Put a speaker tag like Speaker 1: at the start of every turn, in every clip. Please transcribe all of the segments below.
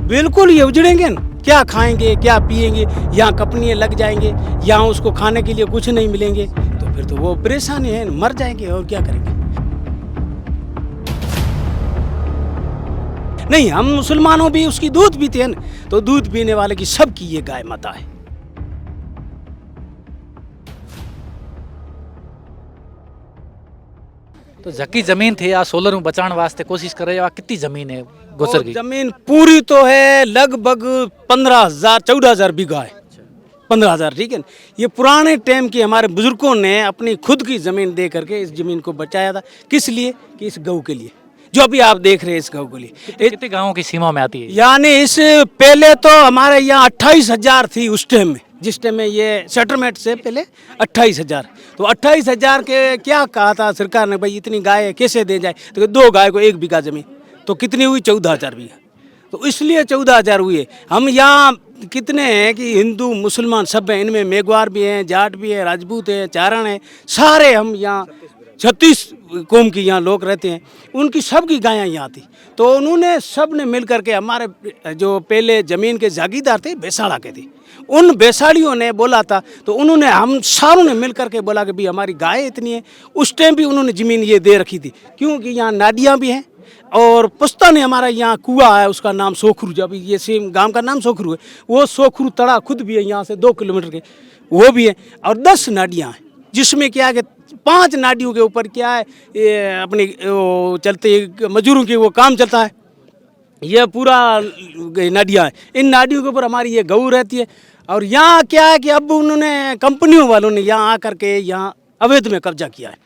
Speaker 1: बिल्कुल ये उजड़ेंगे ना, क्या खाएंगे क्या पिएंगे, यहाँ कंपनियाँ लग जाएंगे, यहाँ उसको खाने के लिए कुछ नहीं मिलेंगे, तो फिर तो वो परेशानी है, मर जाएंगे और क्या करेंगे। नहीं, हम मुसलमानों भी उसकी दूध पीते हैं ना, तो दूध पीने वाले की सबकी ये गाय माता है।
Speaker 2: तो जकी जमीन थी आ सोलर में बचाने वास्ते कोशिश कर रहे हो, कितनी जमीन है गोचर की?
Speaker 1: जमीन पूरी तो है लगभग 15,000 14,000 बीघा है। 15,000, ठीक है ना। ये पुराने टाइम के हमारे बुजुर्गों ने अपनी खुद की जमीन दे करके इस जमीन को बचाया था। किस लिए? कि इस गऊ के लिए, जो अभी आप देख रहे हैं इस गऊ के लिए।
Speaker 2: कितने गांवों की सीमा में आती है?
Speaker 1: यानी इस पहले तो हमारे यहाँ 28,000 थी उस टाइम में, जिस टाइम में ये सेटलमेंट से पहले 28,000। तो 28,000 के क्या कहा था सरकार ने, भाई इतनी गाय कैसे दे जाए, तो 2 गाय को 1 बीघा जमीन, तो कितनी हुई 14,000 बीघा। तो इसलिए 14,000 हुए। हम यहाँ कितने हैं कि हिंदू मुसलमान सब हैं, इनमें मेघवार भी हैं, जाट भी है, राजपूत है, चारण है, सारे हम यहाँ 36 कौम की यहाँ लोग रहते हैं, उनकी सबकी गायें यहाँ थी। तो उन्होंने सब ने मिल करके, हमारे जो पहले ज़मीन के जागीरदार थे बेसाड़ा के थे, उन बेसाड़ियों ने बोला था, तो उन्होंने हम सारों ने मिल करके बोला कि भाई हमारी गाय इतनी है। उस टाइम भी उन्होंने ज़मीन ये दे रखी थी, क्योंकि यहाँ नादियाँ भी हैं और पुश्ता ने हमारा यहाँ कुआं है, उसका नाम सोखरू, जब ये सेम गांव का नाम सोखरू है, वो सोखरू तड़ा खुद भी है यहाँ से 2 किलोमीटर के, वो भी है। और 10 नादियाँ हैं, जिसमें क्या है कि 5 नादियों के ऊपर क्या है, ये अपनी वो चलते मजदूरों की वो काम चलता है, ये पूरा नादियाँ हैं। इन नादियों के ऊपर हमारी ये गऊ रहती है। और यहाँ क्या है कि अब उन्होंने कंपनियों वालों ने यहाँ आकर के यहाँ अवैध में कब्जा किया है,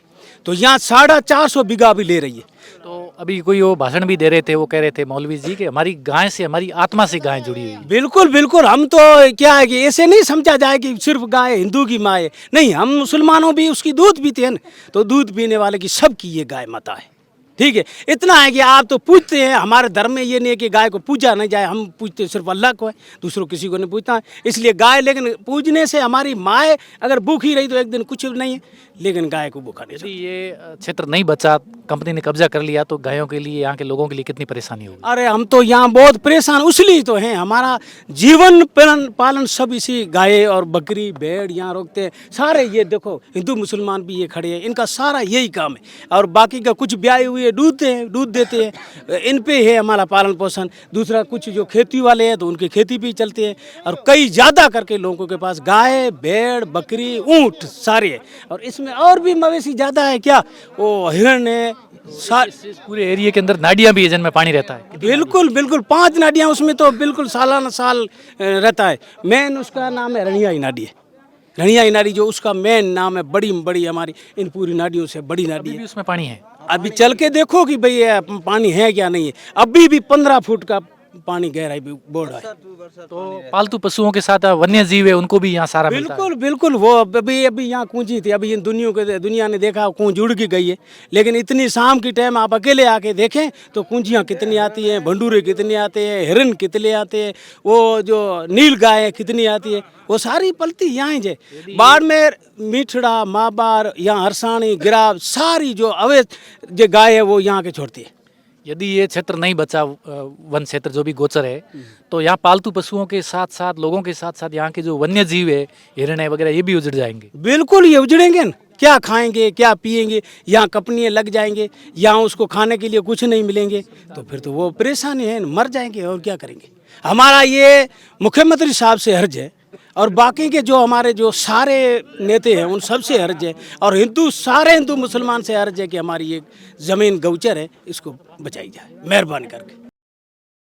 Speaker 1: तो यहाँ 450 बीघा भी ले रही है।
Speaker 2: तो अभी कोई वो भाषण भी दे रहे थे, वो कह रहे थे मौलवी जी कि हमारी गाय से, हमारी आत्मा से गाय जुड़ी हुई है।
Speaker 1: बिल्कुल बिल्कुल, हम तो क्या है कि ऐसे नहीं समझा जाए कि सिर्फ गाय हिंदू की माँ है। नहीं, हम मुसलमानों भी उसकी दूध पीते हैं ना, तो दूध पीने वाले की सबकी ये गाय माता है। ठीक है, इतना है कि आप तो पूछते हैं, हमारे धर्म में ये नहीं है कि गाय को पूजा नहीं जाए, हम पूछते सिर्फ अल्लाह को है, दूसरों किसी को नहीं पूछता है। इसलिए गाय, लेकिन पूजने से हमारी माँ अगर भूखी रही तो एक दिन कुछ नहीं है, लेकिन गाय को भूखा नहीं।
Speaker 2: यदि ये क्षेत्र नहीं बचा, कंपनी ने कब्जा कर लिया, तो गायों के लिए, यहाँ के लोगों के लिए कितनी परेशानी होगी?
Speaker 1: अरे हम तो यहाँ बहुत परेशान उसलिए तो हैं, हमारा जीवन पालन सब इसी गाय और बकरी भेड़ यहाँ रोकते हैं सारे। ये देखो हिंदू मुसलमान भी ये खड़े हैं, इनका सारा यही काम है। और बाकी का कुछ ब्याए हुए दूध देते हैं, इन पे है हमारा पालन पोषण। दूसरा कुछ जो खेती वाले हैं तो उनकी खेती भी चलती है। और कई ज़्यादा करके लोगों के पास गाय भेड़ बकरी ऊँट सारे हैं। और इसमें और भी मवेशी ज़्यादा है, क्या वो हिरण है।
Speaker 2: इस पूरे एरिया के अंदर नाडियाँ भी है जिनमें पानी रहता है?
Speaker 1: बिल्कुल बिल्कुल, 5 नाडियाँ उसमें तो बिल्कुल सालाना साल रहता है। मेन उसका नाम है रनियाई नाडी है। रनियाई नाडी जो उसका मेन नाम है, बड़ी बड़ी हमारी इन पूरी नाडियों से बड़ी नाडी है।
Speaker 2: उसमें पानी है?
Speaker 1: अभी चल के देखो कि भाई पानी है क्या नहीं है। अभी भी 15 फुट का पानी गहराई भी बोल रहा है।
Speaker 2: तो पालतू पशुओं के साथ वन्य जीव है, उनको भी यहाँ सारा मिलता है?
Speaker 1: बिल्कुल बिल्कुल, वो अभी यहाँ कूंजी थी, अभी इन दुनिया ने देखा कूंज जुड़ की गई है। लेकिन इतनी शाम की टाइम आप अकेले आके देखें तो कूंजियाँ कितनी आती हैं, भंडूरे कितने आते हैं, हिरन कितने आते हैं, वो जो नील गाय कितनी आती है, वो सारी पलती यहाँ जे। बाड़मेर, मीठड़ा, माबार, यहाँ हरसाणी, गिराव, सारी जो अवैध जो गाय है वो यहाँ के छोड़ती है।
Speaker 2: यदि ये क्षेत्र नहीं बचा, वन क्षेत्र जो भी गोचर है, तो यहाँ पालतू पशुओं के साथ साथ, लोगों के साथ साथ यहाँ के जो वन्य जीव है, हिरण है वगैरह, ये भी उजड़ जाएंगे।
Speaker 1: बिल्कुल ये उजड़ेंगे ना, क्या खाएंगे क्या पिएंगे, यहाँ कंपनियाँ लग जाएंगे, यहाँ उसको खाने के लिए कुछ नहीं मिलेंगे, तो फिर तो वो परेशानी है, मर जाएंगे और क्या करेंगे। हमारा ये मुख्यमंत्री साहब से अर्ज है और बाकी के जो हमारे जो सारे नेता हैं उन सब से अर्ज है, और सारे हिंदू मुसलमान से अर्ज है कि हमारी ये ज़मीन गौचर है, इसको बचाई जाए, मेहरबानी करके।